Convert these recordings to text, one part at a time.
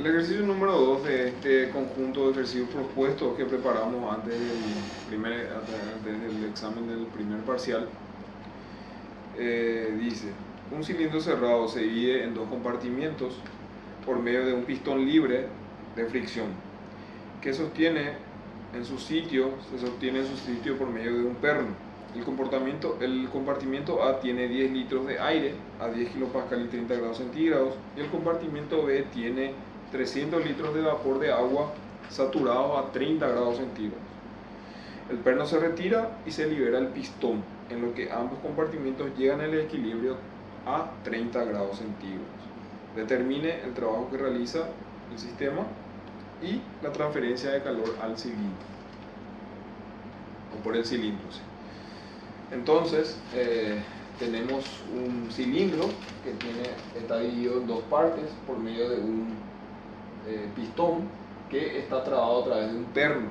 El ejercicio número 2 de este conjunto de ejercicios propuestos que preparamos antes del examen del primer parcial, dice: un cilindro cerrado se divide en dos compartimientos por medio de un pistón libre de fricción que se sostiene en su sitio por medio de un perno. El compartimento A tiene 10 litros de aire a 10 kPa y 30 grados centígrados, y el compartimento B tiene 300 litros de vapor de agua saturado a 30 grados centígrados. El perno se retira y se libera el pistón, en lo que ambos compartimentos llegan al equilibrio a 30 grados centígrados. Determine el trabajo que realiza el sistema y la transferencia de calor al cilindro, o por el cilindro. ¿Sí? Entonces, tenemos un cilindro que está dividido en dos partes por medio de un pistón que está trabado a través de un perno.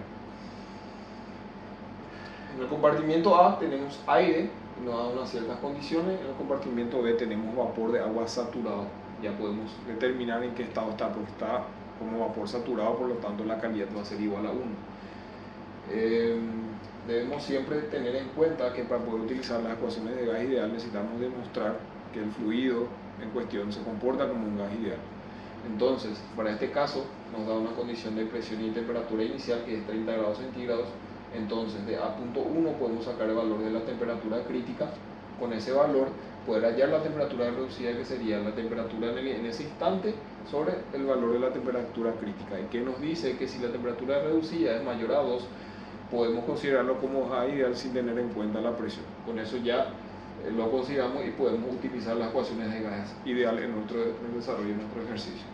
En el compartimento A tenemos aire, y nos da unas ciertas condiciones. En el compartimento B tenemos vapor de agua saturado. Ya podemos determinar en qué estado está, porque está como vapor saturado, por lo tanto la calidad va a ser igual a 1. Debemos siempre tener en cuenta que para poder utilizar las ecuaciones de gas ideal necesitamos demostrar que el fluido en cuestión se comporta como un gas ideal. Entonces, para este caso nos da una condición de presión y temperatura inicial que es 30 grados centígrados. Entonces, de A.1 podemos sacar el valor de la temperatura crítica. Con ese valor poder hallar la temperatura reducida, que sería la temperatura en ese instante sobre el valor de la temperatura crítica, y que nos dice que si la temperatura reducida es mayor a 2, podemos considerarlo como gas ideal sin tener en cuenta la presión. Con eso ya lo consideramos y podemos utilizar las ecuaciones de gas ideal en el desarrollo de nuestro ejercicio.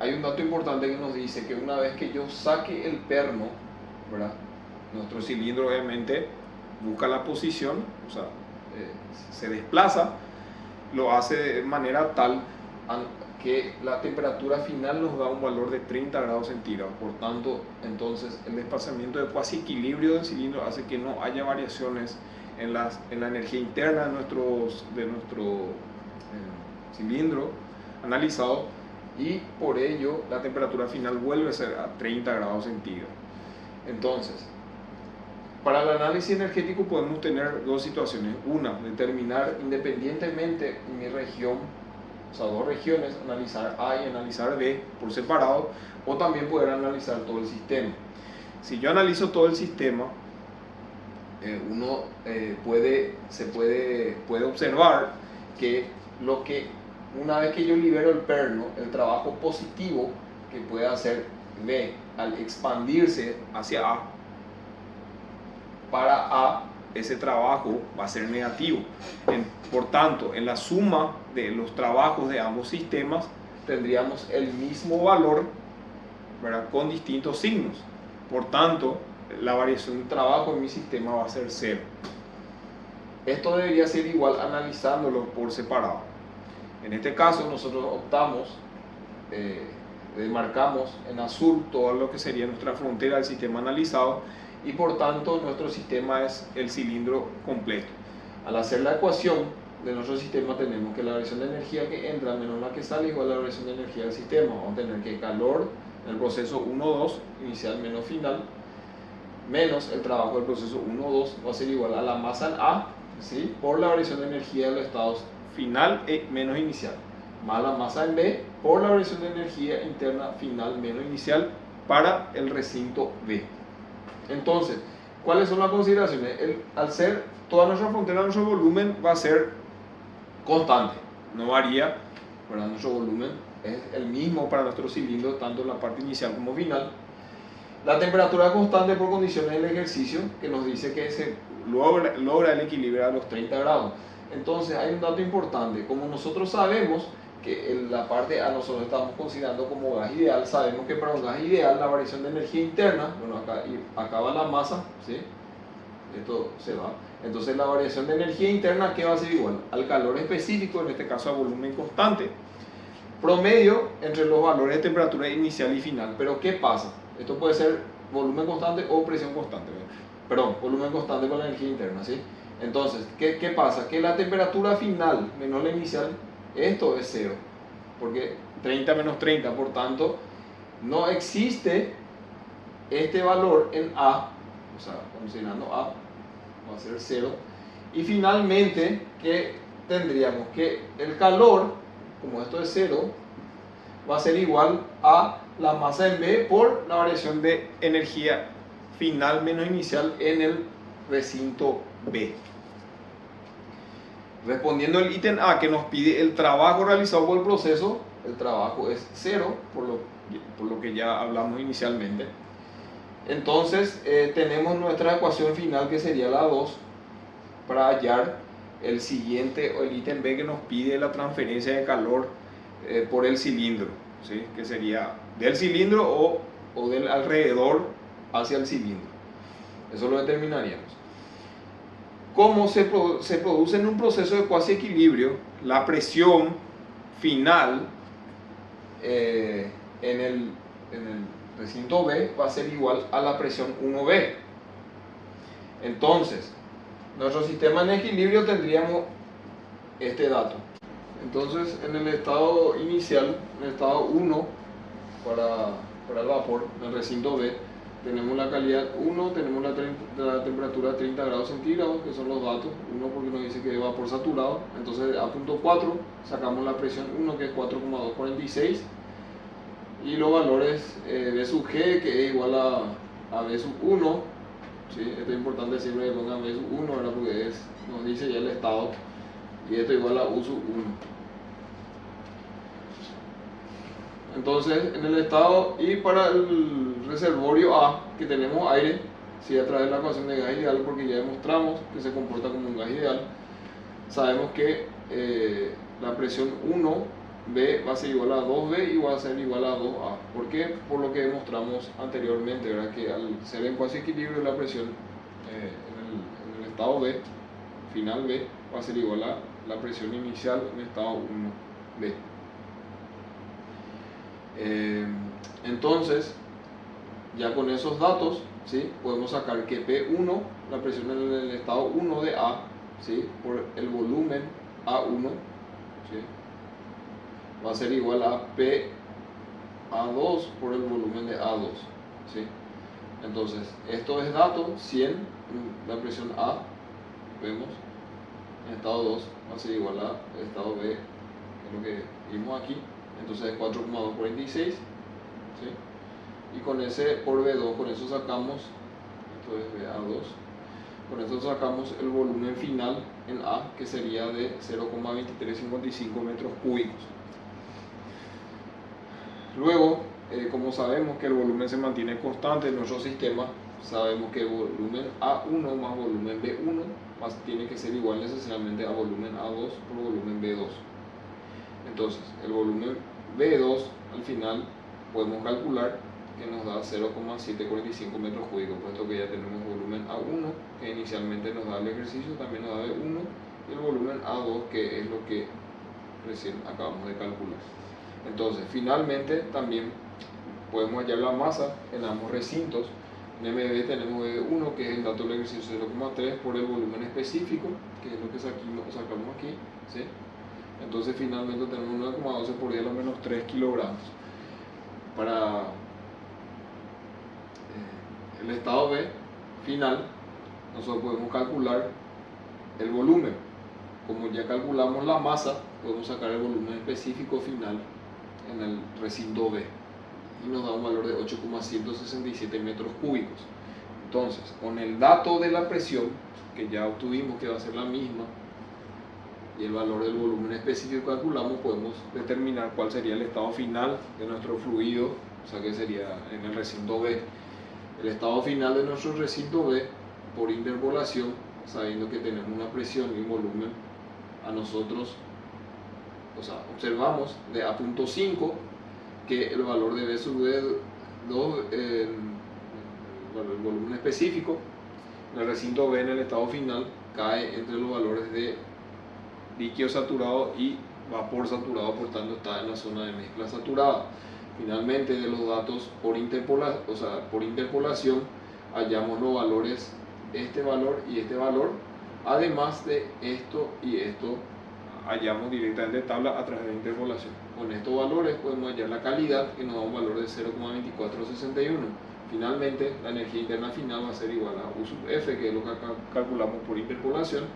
Hay un dato importante que nos dice que una vez que yo saque el perno, ¿verdad?, nuestro cilindro obviamente busca la posición, o sea, se desplaza, lo hace de manera tal que la temperatura final nos da un valor de 30 grados centígrados. Por tanto, entonces el desplazamiento de cuasi equilibrio del cilindro hace que no haya variaciones en la energía interna de nuestro cilindro analizado, y por ello la temperatura final vuelve a ser a 30 grados centígrados. Entonces, para el análisis energético podemos tener dos situaciones. Una, determinar independientemente en mi región, o sea, dos regiones, analizar A y analizar B por separado, o también poder analizar todo el sistema. Si yo analizo todo el sistema, uno puede observar que una vez que yo libero el perno, el trabajo positivo que puede hacer B al expandirse hacia A, para A ese trabajo va a ser negativo. Por tanto, en la suma de los trabajos de ambos sistemas tendríamos el mismo valor, ¿verdad?, con distintos signos. Por tanto, la variación de trabajo en mi sistema va a ser 0. Esto debería ser igual analizándolo por separado. En este caso nosotros marcamos en azul todo lo que sería nuestra frontera del sistema analizado, y por tanto nuestro sistema es el cilindro completo. Al hacer la ecuación de nuestro sistema tenemos que la variación de energía que entra menos la que sale igual a la variación de energía del sistema. Vamos a tener que calor en el proceso 1-2, inicial menos final, menos el trabajo del proceso 1-2 va a ser igual a la masa en A, ¿sí?, por la variación de energía de los estados final menos inicial, más la masa en B por la variación de energía interna final menos inicial para el recinto B. Entonces, ¿cuáles son las consideraciones? Al ser toda nuestra frontera, nuestro volumen va a ser constante, no varía, ¿verdad? Nuestro volumen es el mismo para nuestro cilindro, tanto en la parte inicial como final. La temperatura constante por condiciones del ejercicio, que nos dice que se logra el equilibrio a los 30 grados. Entonces hay un dato importante. Como nosotros sabemos que en la parte A nosotros estamos considerando como gas ideal, sabemos que para un gas ideal la variación de energía interna, bueno, acá va la masa, ¿sí?, esto se va. Entonces la variación de energía interna, ¿qué va a ser igual? Al calor específico, en este caso a volumen constante, promedio entre los valores de temperatura inicial y final. Pero ¿qué pasa? Esto puede ser volumen constante o presión constante, perdón, volumen constante con la energía interna, ¿sí? Entonces, ¿qué pasa? Que la temperatura final menos la inicial esto es 0, porque 30 menos 30, por tanto, no existe este valor en A, o sea, considerando A, va a ser 0. Y finalmente, que tendríamos que el calor, como esto es 0, va a ser igual a la masa en B por la variación de energía final menos inicial en el recinto B. Respondiendo el ítem A, que nos pide el trabajo realizado por el proceso, el trabajo es 0, por lo que ya hablamos inicialmente. Entonces tenemos nuestra ecuación final, que sería la 2, para hallar el siguiente, o el ítem B, que nos pide la transferencia de calor por el cilindro, ¿sí? Que sería del cilindro o del alrededor hacia el cilindro. Eso lo determinaríamos. Como se produce en un proceso de cuasi equilibrio, la presión final en el recinto B va a ser igual a la presión 1B. Entonces, nuestro sistema en equilibrio tendríamos este dato. Entonces, en el estado inicial, en el estado 1, para el vapor, en el recinto B, tenemos la calidad 1, tenemos la temperatura 30 grados centígrados, que son los datos. 1 porque nos dice que es vapor saturado. Entonces, a punto 4 sacamos la presión 1, que es 4,246. Y los valores B sub G, que es igual a B sub 1. ¿Sí? Esto es importante siempre que pongan B sub 1, ¿verdad? Porque nos dice ya el estado. Y esto igual a U sub 1. Entonces, en el estado, y para el reservorio A, que tenemos aire, si a través de la ecuación de gas ideal, porque ya demostramos que se comporta como un gas ideal, sabemos que la presión 1B va a ser igual a 2B y va a ser igual a 2A. ¿Por qué? Por lo que demostramos anteriormente, ¿verdad? Que al ser en cuasi equilibrio, la presión en el estado B, final B, va a ser igual a la presión inicial en el estado 1B. Entonces, ya con esos datos, ¿sí? Podemos sacar que P1, la presión en el estado 1 de A, ¿sí? Por el volumen A1, ¿sí? Va a ser igual a PA2 por el volumen de A2, ¿sí? Entonces, esto es dato 100, la presión A, vemos, en estado 2 va a ser igual a estado B, que es lo que vimos aquí. Entonces es 4,246, ¿sí? Y con ese por B2, con eso sacamos, esto es BA2, con eso sacamos el volumen final en A, que sería de 0,2355 metros cúbicos. Luego, como sabemos que el volumen se mantiene constante en nuestro sistema, sabemos que el volumen A1 más volumen B1 tiene que ser igual necesariamente a volumen A2 por volumen B2. Entonces, el volumen B2 al final podemos calcular que nos da 0,745 metros cúbicos, puesto que ya tenemos volumen A1, que inicialmente nos da el ejercicio, también nos da B1, y el volumen A2, que es lo que recién acabamos de calcular. Entonces, finalmente también podemos hallar la masa en ambos recintos. En MB tenemos B1, que es el dato del ejercicio 0,3 por el volumen específico, que es lo que sacamos aquí, ¿sí? Entonces finalmente tenemos 9,12 por 10 a la menos 3 kilogramos. Para el estado B final, nosotros podemos calcular el volumen. Como ya calculamos la masa, podemos sacar el volumen específico final en el recinto B. Y nos da un valor de 8,167 metros cúbicos. Entonces, con el dato de la presión, que ya obtuvimos que va a ser la misma, y el valor del volumen específico que calculamos, podemos determinar cuál sería el estado final de nuestro fluido, o sea que sería en el recinto B. El estado final de nuestro recinto B, por interpolación, sabiendo que tenemos una presión y un volumen, a nosotros, o sea, observamos de A.5 que el valor de B sub B2, el volumen específico, en el recinto B en el estado final, cae entre los valores de líquido saturado y vapor saturado, por tanto está en la zona de mezcla saturada. Finalmente, de los datos por interpolación, hallamos los valores, este valor y este valor, además de esto y esto hallamos directamente de tabla a través de interpolación. Con estos valores podemos hallar la calidad, que nos da un valor de 0,2461. Finalmente, la energía interna final va a ser igual a U sub F, que es lo que calculamos por interpolación,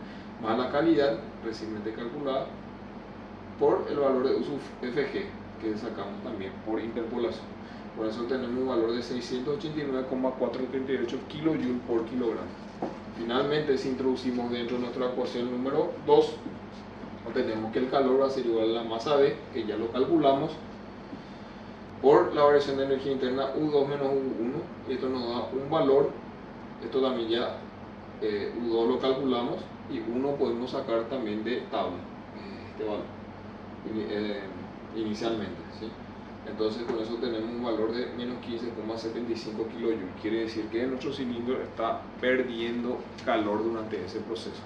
más la calidad recientemente calculada por el valor de U sub Fg, que sacamos también por interpolación. Por eso tenemos un valor de 689,438 kJ por kilogramo. Finalmente, si introducimos dentro de nuestra ecuación número 2, obtenemos que el calor va a ser igual a la masa B, que ya lo calculamos, por la variación de energía interna U2 menos U1, y esto nos da un valor. Esto también ya U2 lo calculamos, y 1 podemos sacar también de tabla, este valor, inicialmente, ¿sí? Entonces con eso tenemos un valor de menos 15,75 kJ. Quiere decir que nuestro cilindro está perdiendo calor durante ese proceso.